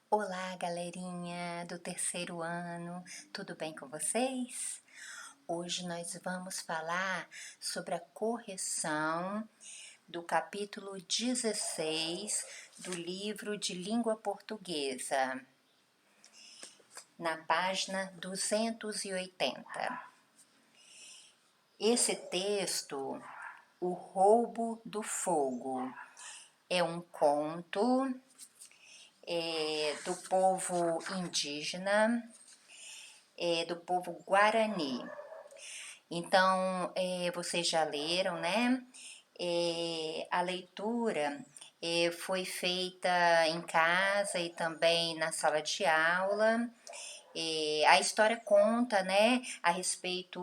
Olá, galerinha do terceiro ano, tudo bem com vocês? Hoje nós vamos falar sobre a correção do capítulo 16 do livro de língua portuguesa, na página 280. Esse texto, O Roubo do Fogo, é um conto do povo indígena, do povo Guarani. Então, vocês já leram, né? A leitura foi feita em casa e também na sala de aula. A história conta, né, a respeito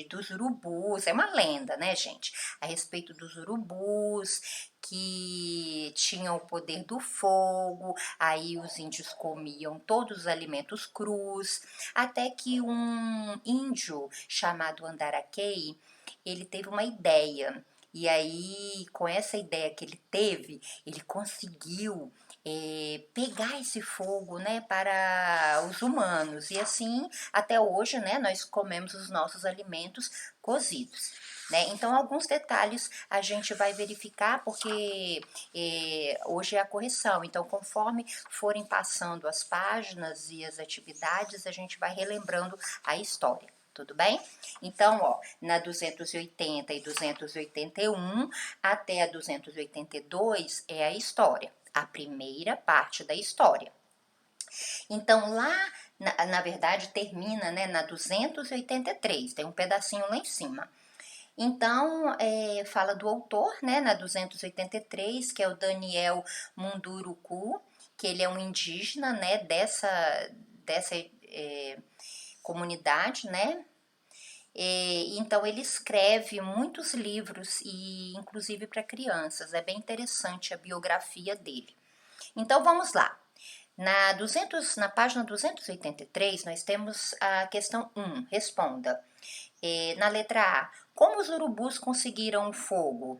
dos urubus, é uma lenda, né, gente? A respeito dos urubus que tinham o poder do fogo, aí os índios comiam todos os alimentos crus, até que um índio chamado Andaraquei, ele teve uma ideia. E aí, com essa ideia que ele teve, ele conseguiu pegar esse fogo, né, para os humanos. E assim, até hoje, né, nós comemos os nossos alimentos cozidos. Né? Então, alguns detalhes a gente vai verificar porque hoje é a correção. Então, conforme forem passando as páginas e as atividades, a gente vai relembrando a história. Tudo bem? Então, ó, na 280 e 281 até a 282 é a história, a primeira parte da história. Então, lá, na verdade, termina, né, na 283, tem um pedacinho lá em cima. Então, fala do autor, né, na 283, que é o Daniel Munduruku, que ele é um indígena, né, dessa comunidade, né. Então ele escreve muitos livros e inclusive para crianças. É bem interessante a biografia dele. Então vamos lá. Na página 283, nós temos a questão 1, responda. Na letra A, como os urubus conseguiram o fogo?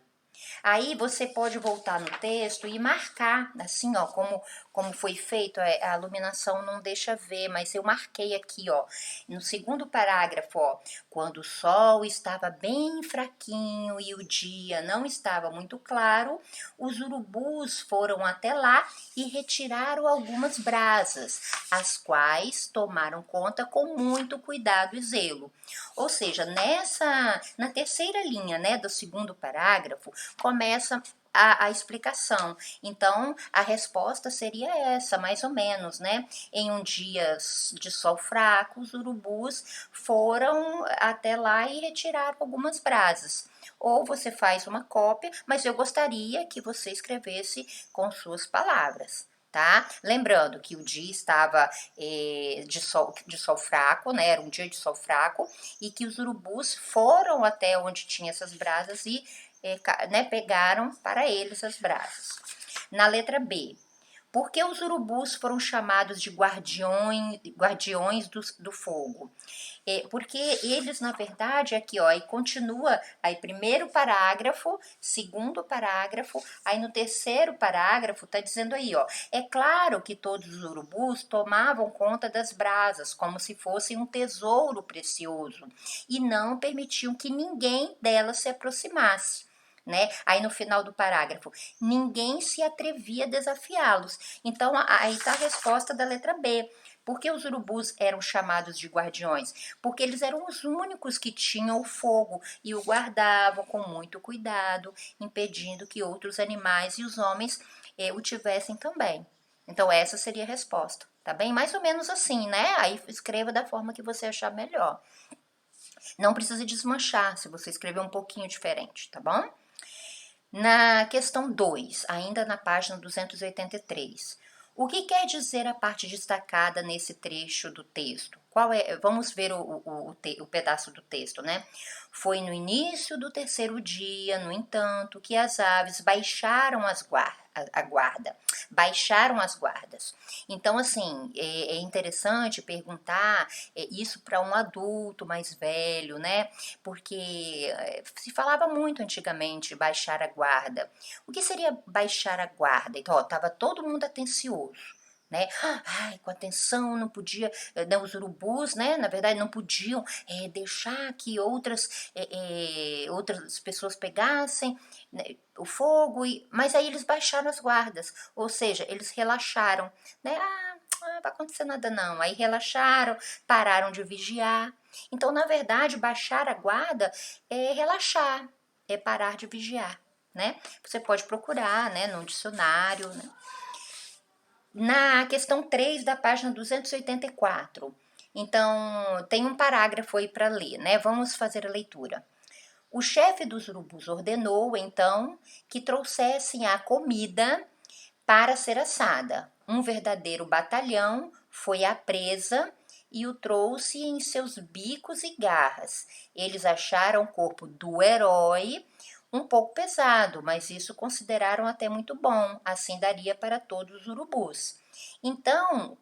Aí você pode voltar no texto e marcar, assim, ó, como foi feito, a iluminação não deixa ver, mas eu marquei aqui, ó, no segundo parágrafo, ó, quando o sol estava bem fraquinho e o dia não estava muito claro, os urubus foram até lá e retiraram algumas brasas, as quais tomaram conta com muito cuidado e zelo. Ou seja, na terceira linha, né, do segundo parágrafo, começa a explicação. Então, a resposta seria essa, mais ou menos, né? Em um dia de sol fraco, os urubus foram até lá e retiraram algumas brasas. Ou você faz uma cópia, mas eu gostaria que você escrevesse com suas palavras. Tá? Lembrando que o dia estava de sol fraco, né? Era um dia de sol fraco, e que os urubus foram até onde tinha essas brasas e né, pegaram para eles as brasas. Na letra B, por que os urubus foram chamados de guardiões do fogo? Porque eles, na verdade, aqui, ó, e continua, aí primeiro parágrafo, segundo parágrafo, aí no terceiro parágrafo tá dizendo aí, ó, é claro que todos os urubus tomavam conta das brasas, como se fosse um tesouro precioso, e não permitiam que ninguém delas se aproximasse. Né? Aí no final do parágrafo, ninguém se atrevia a desafiá-los. Então aí está a resposta da letra B. Por que os urubus eram chamados de guardiões? Porque eles eram os únicos que tinham o fogo e o guardavam com muito cuidado, impedindo que outros animais e os homens o tivessem também. Então essa seria a resposta, tá bem? Mais ou menos assim, né? Aí escreva da forma que você achar melhor. Não precisa desmanchar se você escrever um pouquinho diferente, tá bom? Na questão 2, ainda na página 283, o que quer dizer a parte destacada nesse trecho do texto? Qual é? Vamos ver o pedaço do texto, né? Foi no início do terceiro dia, no entanto, que as aves baixaram a guarda, baixaram as guardas. Então, assim, é interessante perguntar isso para um adulto mais velho, né? Porque se falava muito antigamente baixar a guarda. O que seria baixar a guarda? Então, estava todo mundo atencioso, né? Ai, com atenção, não podia, né, os urubus, né, na verdade não podiam deixar que outras pessoas pegassem, né, o fogo, mas aí eles baixaram as guardas, ou seja, eles relaxaram, né? Não vai acontecer nada não. Aí relaxaram, pararam de vigiar. Então, na verdade, baixar a guarda é relaxar, é parar de vigiar, né? Você pode procurar, né, no dicionário, né? Na questão 3 da página 284. Então, tem um parágrafo aí para ler, né? Vamos fazer a leitura. O chefe dos urubus ordenou, então, que trouxessem a comida para ser assada. Um verdadeiro batalhão foi à presa e o trouxe em seus bicos e garras. Eles acharam o corpo do herói um pouco pesado, mas isso consideraram até muito bom, assim daria para todos os urubus. Então,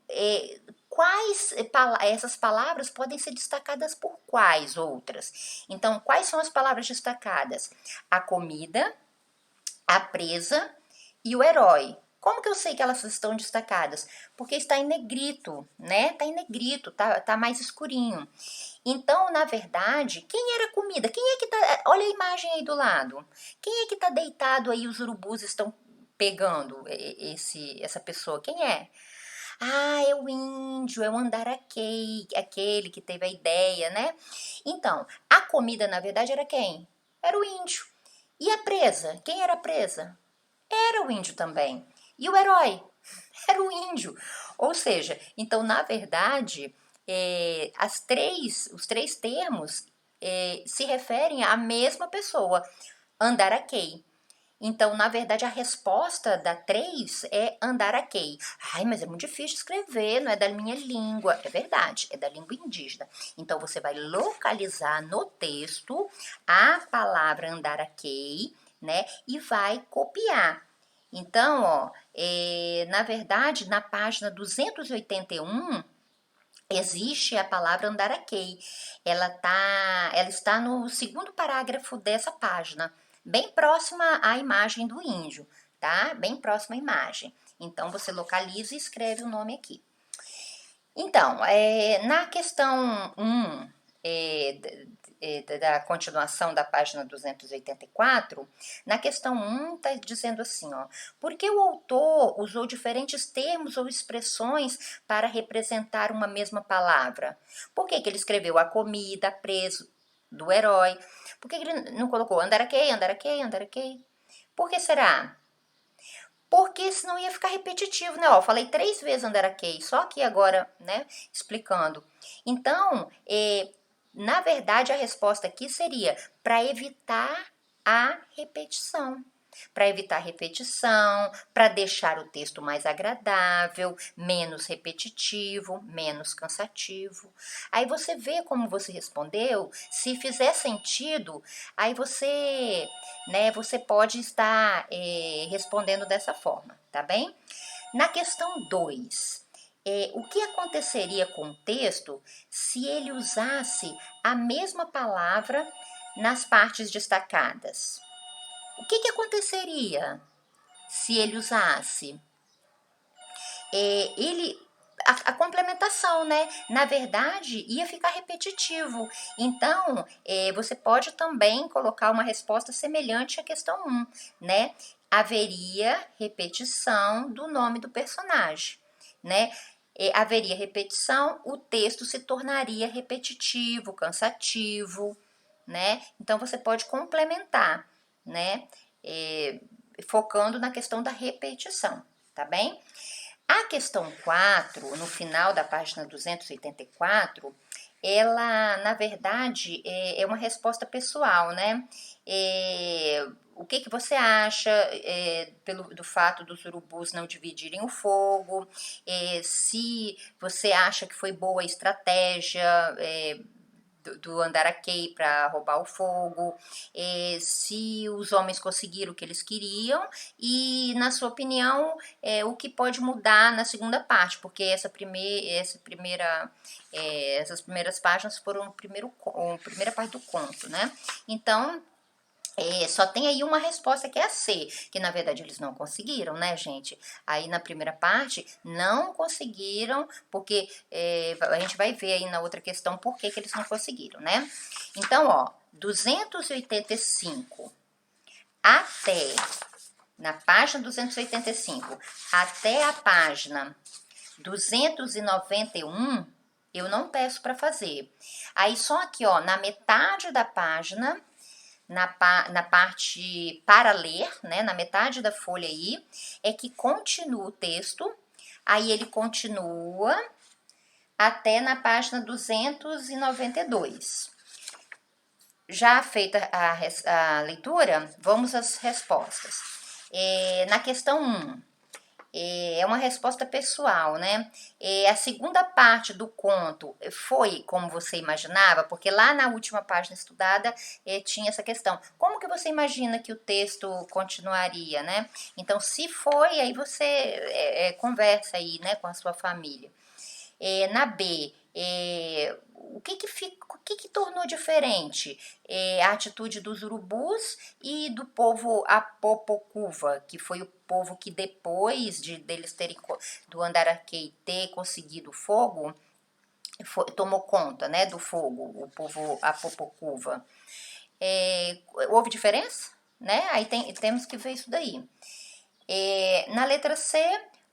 essas palavras podem ser destacadas por quais outras? Então, quais são as palavras destacadas? A comida, a presa e o herói. Como que eu sei que elas estão destacadas? Porque está em negrito, né? Está em negrito, tá mais escurinho. Então, na verdade, quem era a comida? Quem é que tá. Olha a imagem aí do lado. Quem é que tá deitado aí? Os urubus estão pegando essa pessoa. Quem é? Ah, é o índio, é o Andaraquei, aquele que teve a ideia, né? Então, a comida, na verdade, era quem? Era o índio. E a presa? Quem era a presa? Era o índio também. E o herói? Era o índio. Ou seja, então, na verdade, os três termos se referem à mesma pessoa, Andaraquei. Então, na verdade, a resposta da 3 é Andaraquei. Ai, mas é muito difícil escrever, não é da minha língua. É verdade, é da língua indígena. Então, você vai localizar no texto a palavra Andaraquei, né? E vai copiar. Então, ó, na verdade, na página 281, existe a palavra Andaraquei. Ela está no segundo parágrafo dessa página, bem próxima à imagem do índio, tá? Bem próxima à imagem. Então, você localiza e escreve o nome aqui. Então, na questão 1, da continuação da página 284, na questão 1 está dizendo assim, ó, por que o autor usou diferentes termos ou expressões para representar uma mesma palavra? Por que ele escreveu a comida, preso do herói? Por que ele não colocou andaraquei, andaraquei, andaraquei? Por que será? Porque senão ia ficar repetitivo, né? Ó, falei 3 vezes Andaraquei, só aqui agora, né, explicando. Então, na verdade, a resposta aqui seria para evitar a repetição. Para evitar repetição, para deixar o texto mais agradável, menos repetitivo, menos cansativo. Aí você vê como você respondeu, se fizer sentido, aí você pode estar respondendo dessa forma, tá bem? Na questão 2, o que aconteceria com o texto se ele usasse a mesma palavra nas partes destacadas? O que aconteceria se ele usasse? A complementação, né? Na verdade, ia ficar repetitivo. Então, você pode também colocar uma resposta semelhante à questão 1, né? Haveria repetição do nome do personagem, né? Haveria repetição, o texto se tornaria repetitivo, cansativo, né? Então, você pode complementar, né? Focando na questão da repetição, tá bem? A questão 4, no final da página 284, ela, na verdade, é uma resposta pessoal, né? O que você acha do fato dos urubus não dividirem o fogo? Se você acha que foi boa a estratégia do Andaraquei para roubar o fogo, se os homens conseguiram o que eles queriam e, na sua opinião, o que pode mudar na segunda parte, porque essas primeiras páginas foram a primeira parte do conto, né? Então, Só tem aí uma resposta que é a C, que na verdade eles não conseguiram, né, gente? Aí na primeira parte não conseguiram, porque a gente vai ver aí na outra questão por que eles não conseguiram, né? Então, ó, 285 até, na página 285, até a página 291, eu não peço para fazer. Aí só aqui, ó, na metade da página, na parte para ler, né, na metade da folha aí, é que continua o texto, aí ele continua até na página 292. Já feita a leitura, vamos às respostas. Na questão 1, é uma resposta pessoal, né? A segunda parte do conto foi como você imaginava, porque lá na última página estudada tinha essa questão. Como que você imagina que o texto continuaria, né? Então, se foi, aí você conversa aí, né, com a sua família. Na B, o que tornou diferente a atitude dos urubus e do povo Apopocuva, que foi o povo que depois deles terem, do Andaraquei ter conseguido o fogo, tomou conta, né, do fogo, o povo Apopocuva. Houve diferença? Né? Aí temos que ver isso daí. Na letra C,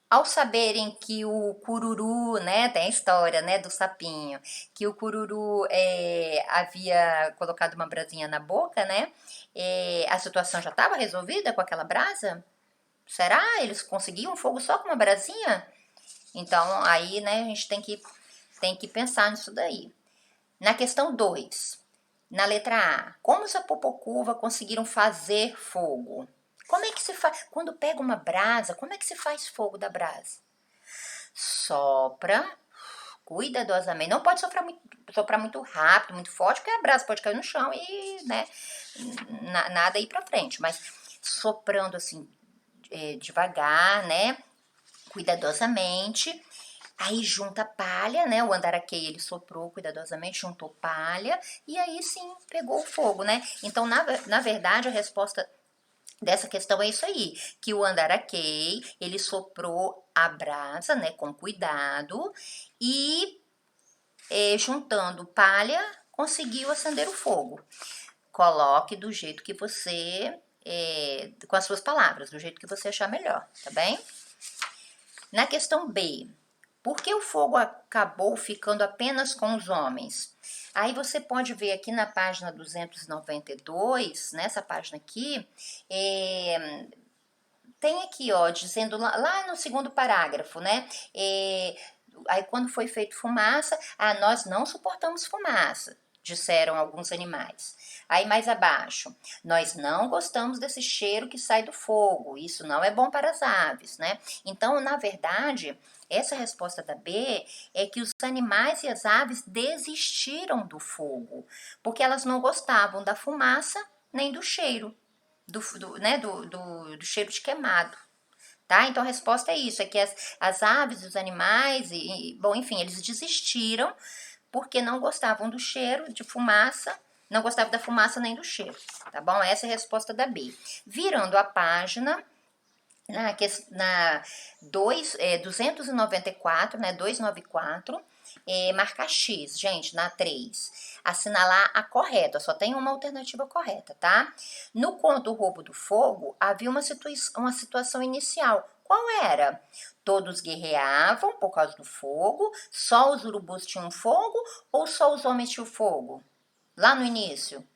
ao saberem que o cururu, né, tem a história, né, do sapinho, que o cururu havia colocado uma brasinha na boca, né, a situação já estava resolvida com aquela brasa? Será? Eles conseguiam fogo só com uma brasinha? Então, aí, né, a gente tem que pensar nisso daí. Na questão 2, na letra A, como os Apopocuva conseguiram fazer fogo? Como é que se faz? Quando pega uma brasa, como é que se faz fogo da brasa? Sopra cuidadosamente. Não pode soprar muito rápido, muito forte, porque a brasa pode cair no chão e, né, nada ir pra frente. Mas soprando assim, devagar, né, cuidadosamente. Aí junta palha, né? O andaraquei ele soprou cuidadosamente, juntou palha e aí sim pegou o fogo, né? Então, na verdade, a resposta dessa questão é isso aí, que o andaraquei ele soprou a brasa, né, com cuidado e juntando palha conseguiu acender o fogo. Coloque do jeito que você, com as suas palavras, do jeito que você achar melhor, tá bem? Na questão B, por que o fogo acabou ficando apenas com os homens? Aí você pode ver aqui na página 292, nessa página aqui, tem aqui, ó, dizendo lá no segundo parágrafo, né? Aí quando foi feito fumaça, nós não suportamos fumaça, disseram alguns animais. Aí mais abaixo, nós não gostamos desse cheiro que sai do fogo, isso não é bom para as aves, né? Então, na verdade, essa resposta da B é que os animais e as aves desistiram do fogo, porque elas não gostavam da fumaça nem do cheiro, né, do cheiro de queimado. Tá? Então a resposta é isso, é que as aves, os animais, bom, enfim, eles desistiram porque não gostavam do cheiro de fumaça, não gostavam da fumaça nem do cheiro, tá bom? Essa é a resposta da B. Virando a página, na 294, né, 294, marcar X, gente, na 3. Assinalar a correta, só tem uma alternativa correta, tá? No conto O Roubo do Fogo, havia uma situação inicial. Qual era? Todos guerreavam por causa do fogo, só os urubus tinham fogo ou só os homens tinham fogo? Lá no início.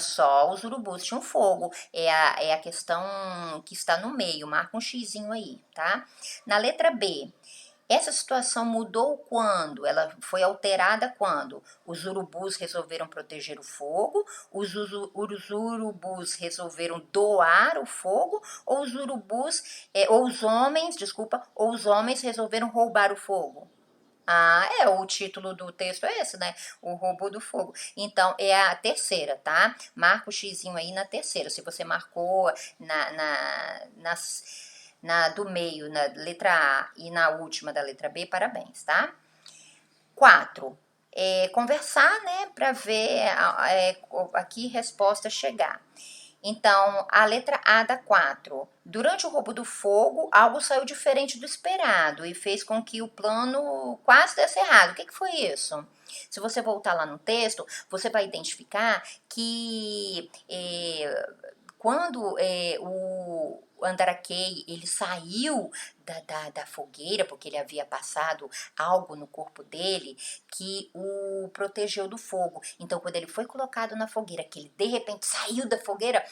Só os urubus tinham fogo. É a questão que está no meio. Marca um xizinho aí, tá? Na letra B, essa situação mudou quando? Ela foi alterada quando? Os urubus resolveram proteger o fogo, os urubus resolveram doar o fogo, ou os urubus, ou os homens, desculpa, ou os homens resolveram roubar o fogo? O título do texto é esse, né? O roubo do fogo. Então, é a terceira, tá? Marca o xizinho aí na terceira. Se você marcou do meio, na letra A e na última da letra B, parabéns, tá? 4. conversar, né, para ver a que resposta chegar. Então, a letra A da 4. Durante o roubo do fogo, algo saiu diferente do esperado e fez com que o plano quase desse errado. O que foi isso? Se você voltar lá no texto, você vai identificar que quando o Andarakey ele saiu da fogueira, porque ele havia passado algo no corpo dele que o protegeu do fogo. Então, quando ele foi colocado na fogueira, que ele de repente saiu da fogueira,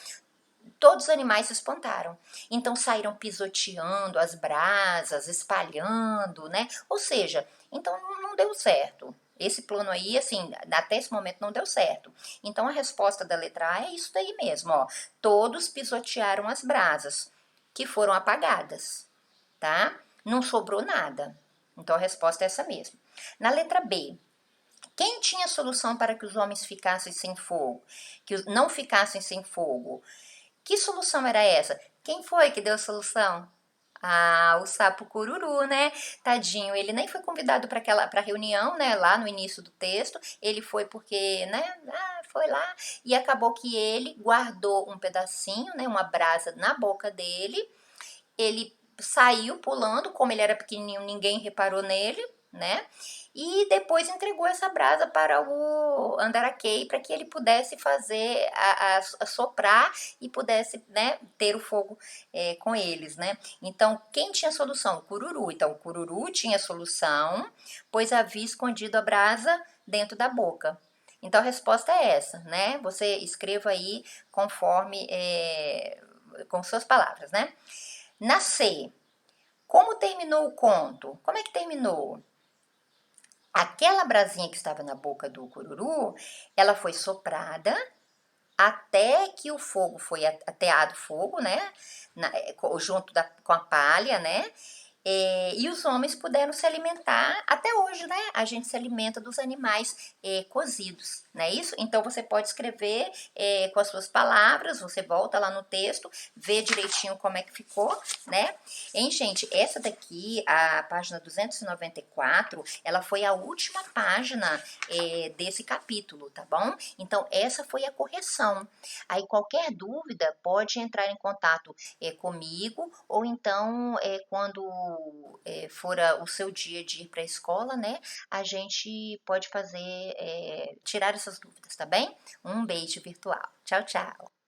todos os animais se espantaram. Então saíram pisoteando as brasas, espalhando, né? Ou seja, então não deu certo. Esse plano aí, assim, até esse momento não deu certo. Então a resposta da letra A é isso daí mesmo, ó. Todos pisotearam as brasas, que foram apagadas, tá? Não sobrou nada. Então a resposta é essa mesmo. Na letra B, quem tinha solução para que os homens ficassem sem fogo? Que não ficassem sem fogo? Que solução era essa? Quem foi que deu a solução? Ah, o sapo cururu, né? Tadinho, ele nem foi convidado para aquela reunião, né? Lá no início do texto, ele foi porque, né? Foi lá e acabou que ele guardou um pedacinho, né? Uma brasa na boca dele. Ele saiu pulando, como ele era pequenininho, ninguém reparou nele, né? E depois entregou essa brasa para o Andarakey para que ele pudesse fazer a soprar e pudesse, né, ter o fogo com eles, né? Então, quem tinha solução? O Cururu. Então, o Cururu tinha solução, pois havia escondido a brasa dentro da boca. Então, a resposta é essa, né? Você escreva aí conforme, com suas palavras, né? Na C, como terminou o conto? Como é que terminou? Aquela brasinha que estava na boca do cururu, ela foi soprada até que o fogo foi ateado fogo, né? Junto com a palha, né? E os homens puderam se alimentar, até hoje, né? A gente se alimenta dos animais cozidos, não é isso? Então você pode escrever com as suas palavras, você volta lá no texto, vê direitinho como é que ficou, né? Hein, gente, essa daqui, a página 294, ela foi a última página desse capítulo, tá bom? Então, essa foi a correção. Aí, qualquer dúvida, pode entrar em contato comigo, ou então, quando for o seu dia de ir para a escola, né, a gente pode fazer, tirar essas dúvidas, tá bem? Um beijo virtual. Tchau, tchau.